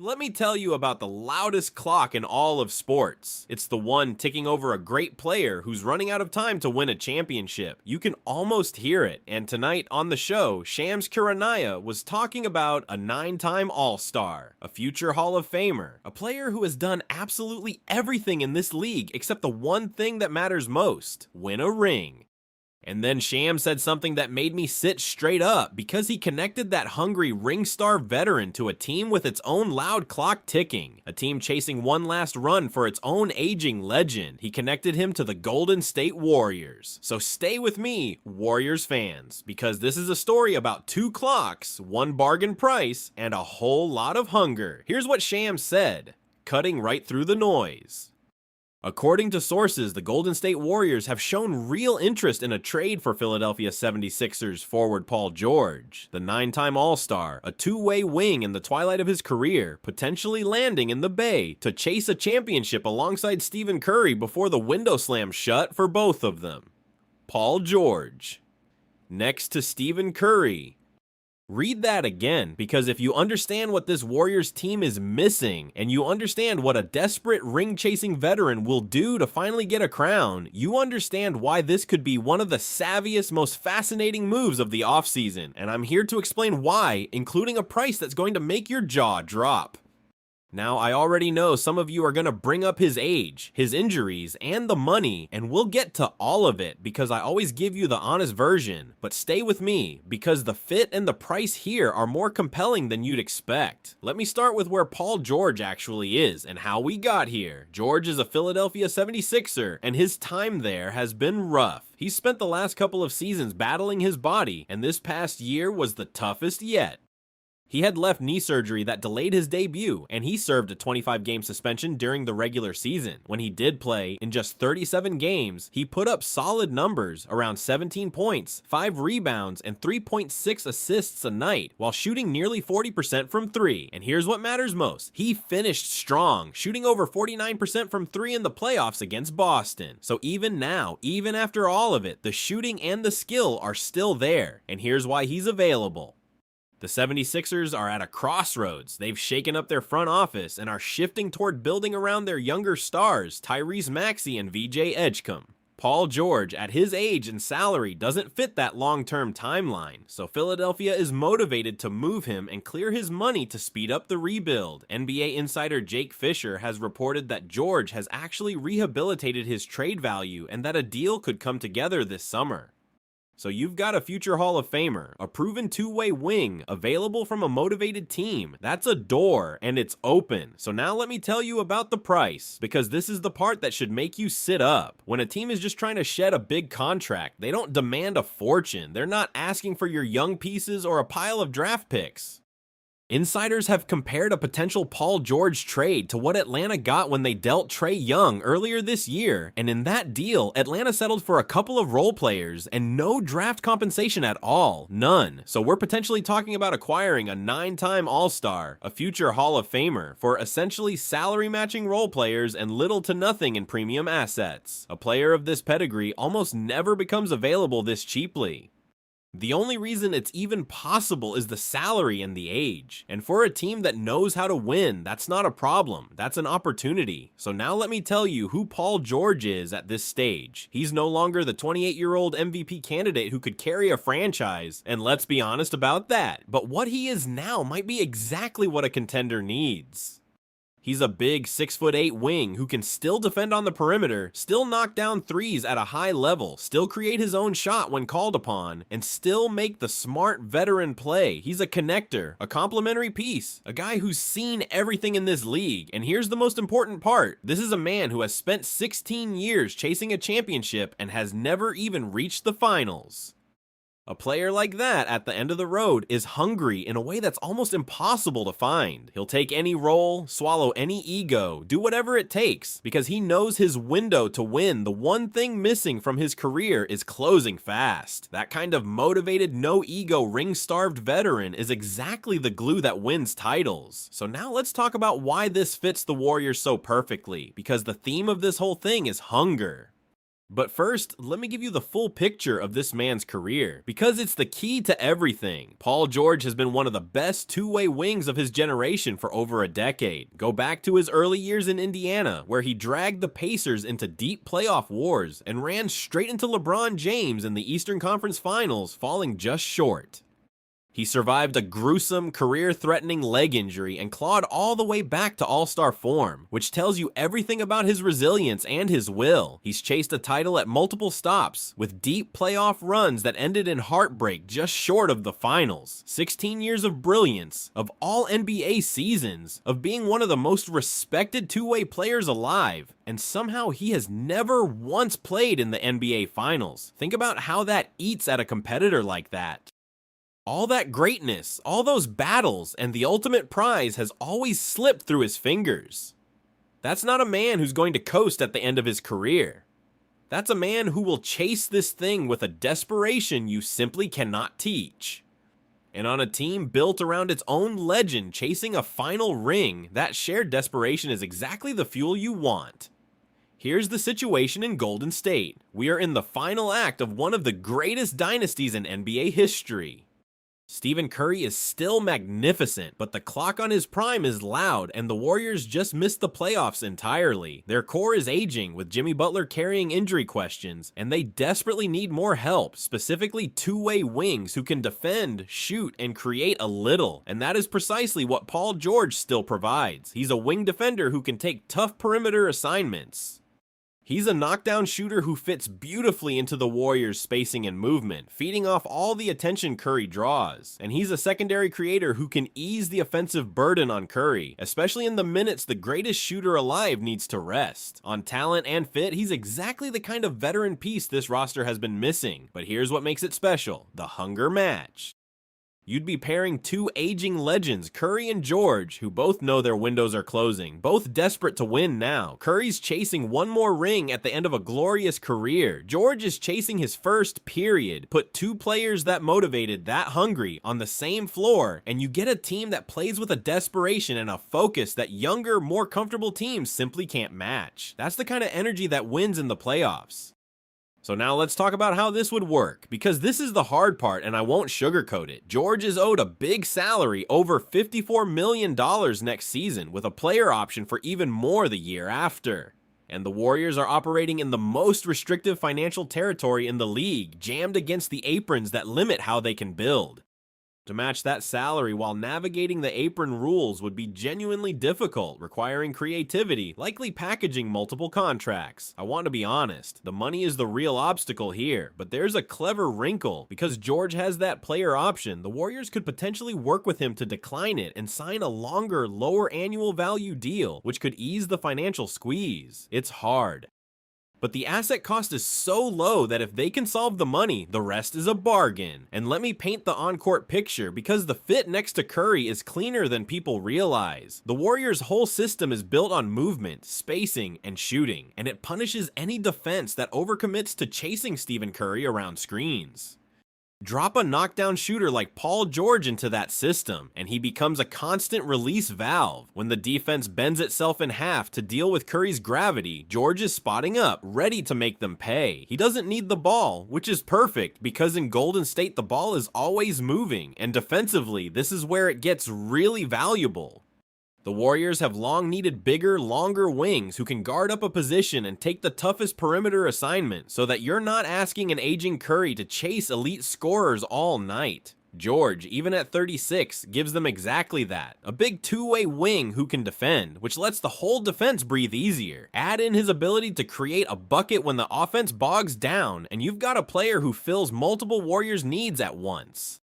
Let me tell you about the loudest clock in all of sports. It's the one ticking over a great player who's running out of time to win a championship. You can almost hear it, and tonight on the show, Shams Charania was talking about a 9-time All-Star, a future Hall of Famer, a player who has done absolutely everything in this league except the one thing that matters most: win a ring. And then Sham said something that made me sit straight up because he connected that hungry ring star veteran to a team with its own loud clock ticking, a team chasing one last run for its own aging legend. He connected him to the Golden State Warriors. So stay with me, Warriors fans, because this is a story about 2 clocks, 1 bargain price, and a whole lot of hunger. Here's what Sham said, cutting right through the noise. According to sources, the Golden State Warriors have shown real interest in a trade for Philadelphia 76ers forward Paul George, the 9-time All-Star, a two-way wing in the twilight of his career, potentially landing in the Bay to chase a championship alongside Stephen Curry before the window slams shut for both of them. Paul George, next to Stephen Curry. Read that again, because if you understand what this Warriors team is missing, and you understand what a desperate ring-chasing veteran will do to finally get a crown, you understand why this could be one of the savviest, most fascinating moves of the offseason, and I'm here to explain why, including a price that's going to make your jaw drop. Now, I already know some of you are going to bring up his age, his injuries, and the money, and we'll get to all of it because I always give you the honest version. But stay with me, because the fit and the price here are more compelling than you'd expect. Let me start with where Paul George actually is and how we got here. George is a Philadelphia 76er, and his time there has been rough. He's spent the last couple of seasons battling his body, and this past year was the toughest yet. He had left knee surgery that delayed his debut, and he served a 25-game suspension during the regular season. When he did play, in just 37 games, he put up solid numbers, around 17 points, 5 rebounds, and 3.6 assists a night, while shooting nearly 40% from 3. And here's what matters most. He finished strong, shooting over 49% from 3 in the playoffs against Boston. So even now, even after all of it, the shooting and the skill are still there. And here's why he's available. The 76ers are at a crossroads. They've shaken up their front office and are shifting toward building around their younger stars, Tyrese Maxey and VJ Edgecombe. Paul George, at his age and salary, doesn't fit that long-term timeline, so Philadelphia is motivated to move him and clear his money to speed up the rebuild. NBA insider Jake Fisher has reported that George has actually rehabilitated his trade value and that a deal could come together this summer. So you've got a future Hall of Famer, a proven two-way wing, available from a motivated team. That's a door, and it's open. So now let me tell you about the price, because this is the part that should make you sit up. When a team is just trying to shed a big contract, they don't demand a fortune. They're not asking for your young pieces or a pile of draft picks. Insiders have compared a potential Paul George trade to what Atlanta got when they dealt Trae Young earlier this year, and in that deal, Atlanta settled for a couple of role players and no draft compensation at all, none. So we're potentially talking about acquiring a 9-time All-Star, a future Hall of Famer, for essentially salary-matching role players and little to nothing in premium assets. A player of this pedigree almost never becomes available this cheaply. The only reason it's even possible is the salary and the age. And for a team that knows how to win, that's not a problem. That's an opportunity. So now let me tell you who Paul George is at this stage. He's no longer the 28-year-old MVP candidate who could carry a franchise, and let's be honest about that. But what he is now might be exactly what a contender needs. He's a big 6'8" wing who can still defend on the perimeter, still knock down threes at a high level, still create his own shot when called upon, and still make the smart veteran play. He's a connector, a complementary piece, a guy who's seen everything in this league. And here's the most important part. This is a man who has spent 16 years chasing a championship and has never even reached the finals. A player like that at the end of the road is hungry in a way that's almost impossible to find. He'll take any role, swallow any ego, do whatever it takes, because he knows his window to win, the one thing missing from his career, is closing fast. That kind of motivated, no-ego, ring-starved veteran is exactly the glue that wins titles. So now let's talk about why this fits the Warriors so perfectly, because the theme of this whole thing is hunger. But first, let me give you the full picture of this man's career, because it's the key to everything. Paul George has been one of the best two-way wings of his generation for over a decade. Go back to his early years in Indiana, where he dragged the Pacers into deep playoff wars and ran straight into LeBron James in the Eastern Conference Finals, falling just short. He survived a gruesome, career-threatening leg injury and clawed all the way back to all-star form, which tells you everything about his resilience and his will. He's chased a title at multiple stops, with deep playoff runs that ended in heartbreak just short of the finals. 16 years of brilliance, of all NBA seasons, of being one of the most respected two-way players alive, and somehow he has never once played in the NBA Finals. Think about how that eats at a competitor like that. All that greatness, all those battles, and the ultimate prize has always slipped through his fingers. That's not a man who's going to coast at the end of his career. That's a man who will chase this thing with a desperation you simply cannot teach. And on a team built around its own legend chasing a final ring, that shared desperation is exactly the fuel you want. Here's the situation in Golden State. We are in the final act of one of the greatest dynasties in NBA history. Stephen Curry is still magnificent, but the clock on his prime is loud, and the Warriors just missed the playoffs entirely. Their core is aging, with Jimmy Butler carrying injury questions, and they desperately need more help, specifically two-way wings who can defend, shoot, and create a little. And that is precisely what Paul George still provides. He's a wing defender who can take tough perimeter assignments. He's a knockdown shooter who fits beautifully into the Warriors' spacing and movement, feeding off all the attention Curry draws. And he's a secondary creator who can ease the offensive burden on Curry, especially in the minutes the greatest shooter alive needs to rest. On talent and fit, he's exactly the kind of veteran piece this roster has been missing. But here's what makes it special: the hunger match. You'd be pairing two aging legends, Curry and George, who both know their windows are closing, both desperate to win now. Curry's chasing one more ring at the end of a glorious career. George is chasing his first, period. Put two players that motivated, that hungry, on the same floor, and you get a team that plays with a desperation and a focus that younger, more comfortable teams simply can't match. That's the kind of energy that wins in the playoffs. So now let's talk about how this would work, because this is the hard part and I won't sugarcoat it. George is owed a big salary, over $54 million next season, with a player option for even more the year after. And the Warriors are operating in the most restrictive financial territory in the league, jammed against the aprons that limit how they can build. To match that salary while navigating the apron rules would be genuinely difficult, requiring creativity, likely packaging multiple contracts. I want to be honest, the money is the real obstacle here, but there's a clever wrinkle. Because George has that player option, the Warriors could potentially work with him to decline it and sign a longer, lower annual value deal, which could ease the financial squeeze. It's hard. But the asset cost is so low that if they can solve the money, the rest is a bargain. And let me paint the on-court picture, because the fit next to Curry is cleaner than people realize. The Warriors' whole system is built on movement, spacing, and shooting, and it punishes any defense that overcommits to chasing Stephen Curry around screens. Drop a knockdown shooter like Paul George into that system, and he becomes a constant release valve. When the defense bends itself in half to deal with Curry's gravity, George is spotting up, ready to make them pay. He doesn't need the ball, which is perfect, because in Golden State the ball is always moving, and defensively, this is where it gets really valuable. The Warriors have long needed bigger, longer wings who can guard up a position and take the toughest perimeter assignment, so that you're not asking an aging Curry to chase elite scorers all night. George, even at 36, gives them exactly that. A big two-way wing who can defend, which lets the whole defense breathe easier. Add in his ability to create a bucket when the offense bogs down, and you've got a player who fills multiple Warriors' needs at once.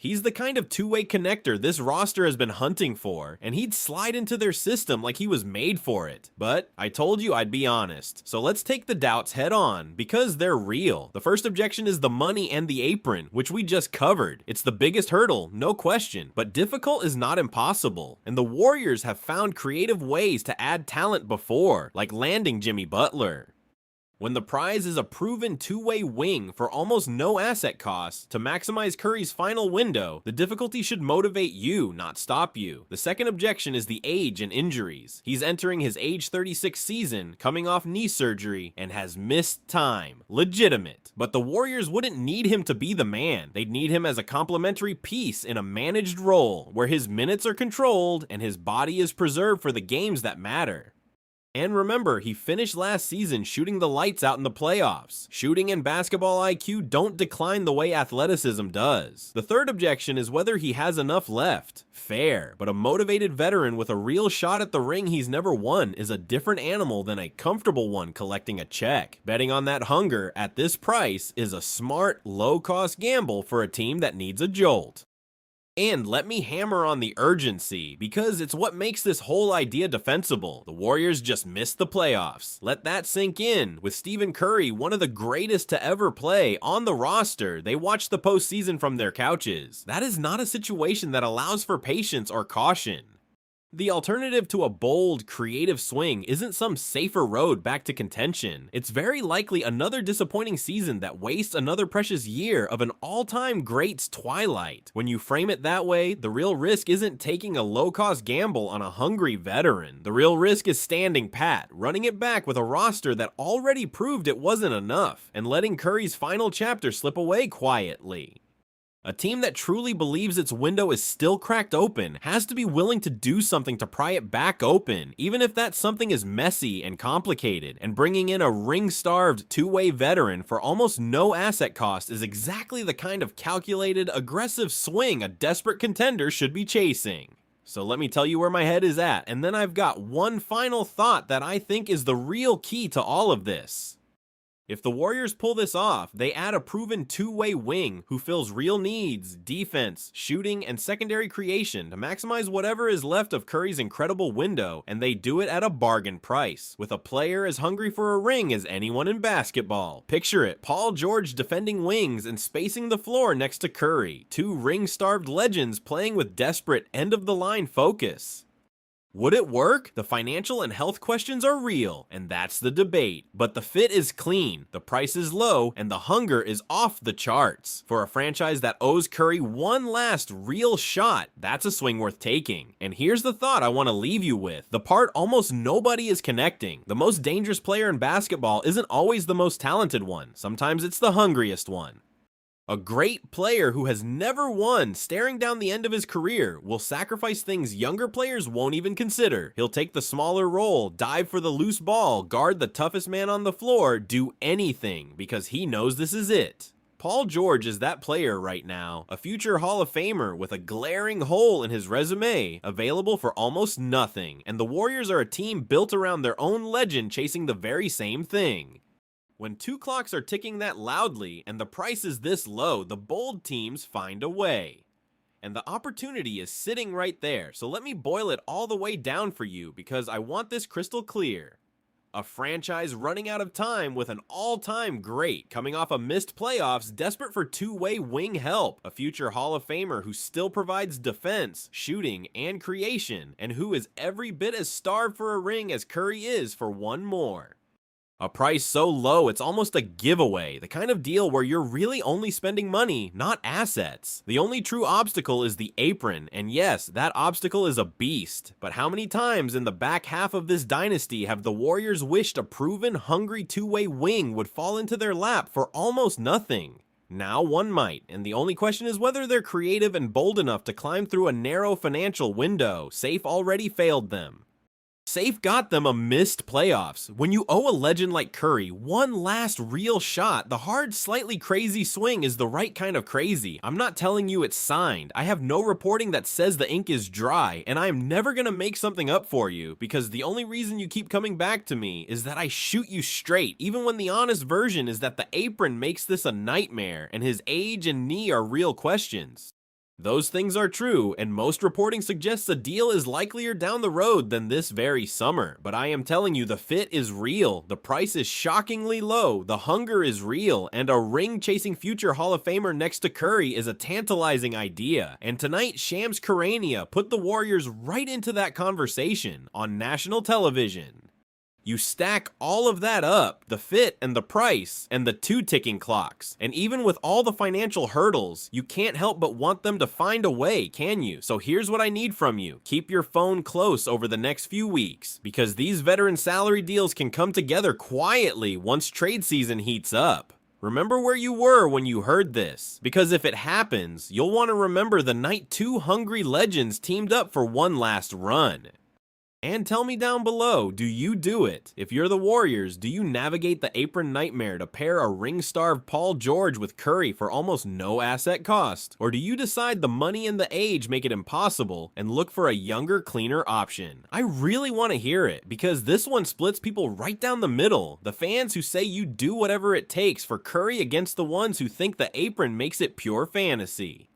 He's the kind of two-way connector this roster has been hunting for, and he'd slide into their system like he was made for it. But I told you I'd be honest, so let's take the doubts head on, because they're real. The first objection is the money and the apron, which we just covered. It's the biggest hurdle, no question, but difficult is not impossible, and the Warriors have found creative ways to add talent before, like landing Jimmy Butler. When the prize is a proven two-way wing for almost no asset cost to maximize Curry's final window, the difficulty should motivate you, not stop you. The second objection is the age and injuries. He's entering his age 36 season, coming off knee surgery, and has missed time. Legitimate. But the Warriors wouldn't need him to be the man. They'd need him as a complementary piece in a managed role, where his minutes are controlled and his body is preserved for the games that matter. And remember, he finished last season shooting the lights out in the playoffs. Shooting and basketball IQ don't decline the way athleticism does. The third objection is whether he has enough left. Fair, but a motivated veteran with a real shot at the ring he's never won is a different animal than a comfortable one collecting a check. Betting on that hunger at this price is a smart, low-cost gamble for a team that needs a jolt. And let me hammer on the urgency, because it's what makes this whole idea defensible. The Warriors just missed the playoffs. Let that sink in. With Stephen Curry, one of the greatest to ever play, on the roster, they watched the postseason from their couches. That is not a situation that allows for patience or caution. The alternative to a bold, creative swing isn't some safer road back to contention. It's very likely another disappointing season that wastes another precious year of an all-time great's twilight. When you frame it that way, the real risk isn't taking a low-cost gamble on a hungry veteran. The real risk is standing pat, running it back with a roster that already proved it wasn't enough, and letting Curry's final chapter slip away quietly. A team that truly believes its window is still cracked open has to be willing to do something to pry it back open, even if that something is messy and complicated, and bringing in a ring-starved two-way veteran for almost no asset cost is exactly the kind of calculated, aggressive swing a desperate contender should be chasing. So let me tell you where my head is at, and then I've got one final thought that I think is the real key to all of this. If the Warriors pull this off, they add a proven two-way wing who fills real needs, defense, shooting, and secondary creation to maximize whatever is left of Curry's incredible window, and they do it at a bargain price, with a player as hungry for a ring as anyone in basketball. Picture it, Paul George defending wings and spacing the floor next to Curry, two ring-starved legends playing with desperate end-of-the-line focus. Would it work? The financial and health questions are real, and that's the debate. But the fit is clean, the price is low, and the hunger is off the charts. For a franchise that owes Curry one last real shot, that's a swing worth taking. And here's the thought I want to leave you with. The part almost nobody is connecting. The most dangerous player in basketball isn't always the most talented one. Sometimes it's the hungriest one. A great player who has never won, staring down the end of his career, will sacrifice things younger players won't even consider. He'll take the smaller role, dive for the loose ball, guard the toughest man on the floor, do anything, because he knows this is it. Paul George is that player right now, a future Hall of Famer with a glaring hole in his resume, available for almost nothing, and the Warriors are a team built around their own legend chasing the very same thing. When two clocks are ticking that loudly and the price is this low, the bold teams find a way. And the opportunity is sitting right there, so let me boil it all the way down for you because I want this crystal clear. A franchise running out of time with an all-time great coming off a missed playoffs, desperate for two-way wing help, a future Hall of Famer who still provides defense, shooting, and creation, and who is every bit as starved for a ring as Curry is for one more. A price so low it's almost a giveaway, the kind of deal where you're really only spending money, not assets. The only true obstacle is the apron, and yes, that obstacle is a beast. But how many times in the back half of this dynasty have the Warriors wished a proven, hungry two-way wing would fall into their lap for almost nothing? Now one might, and the only question is whether they're creative and bold enough to climb through a narrow financial window. Safe already failed them. Safe got them a missed playoffs. When you owe a legend like Curry one last real shot, the hard, slightly crazy swing is the right kind of crazy. I'm not telling you it's signed. I have no reporting that says the ink is dry, and I am never gonna make something up for you, because the only reason you keep coming back to me is that I shoot you straight, even when the honest version is that the apron makes this a nightmare, and his age and knee are real questions. Those things are true, and most reporting suggests a deal is likelier down the road than this very summer. But I am telling you, the fit is real, the price is shockingly low, the hunger is real, and a ring-chasing future Hall of Famer next to Curry is a tantalizing idea. And tonight, Shams Charania put the Warriors right into that conversation on national television. You stack all of that up, the fit and the price, and the 2 ticking clocks. And even with all the financial hurdles, you can't help but want them to find a way, can you? So here's what I need from you. Keep your phone close over the next few weeks, because these veteran salary deals can come together quietly once trade season heats up. Remember where you were when you heard this, because if it happens, you'll want to remember the night 2 hungry legends teamed up for one last run. And tell me down below, do you do it? If you're the Warriors, do you navigate the apron nightmare to pair a ring-starved Paul George with Curry for almost no asset cost? Or do you decide the money and the age make it impossible and look for a younger, cleaner option? I really want to hear it, because this one splits people right down the middle. The fans who say you do whatever it takes for Curry against the ones who think the apron makes it pure fantasy.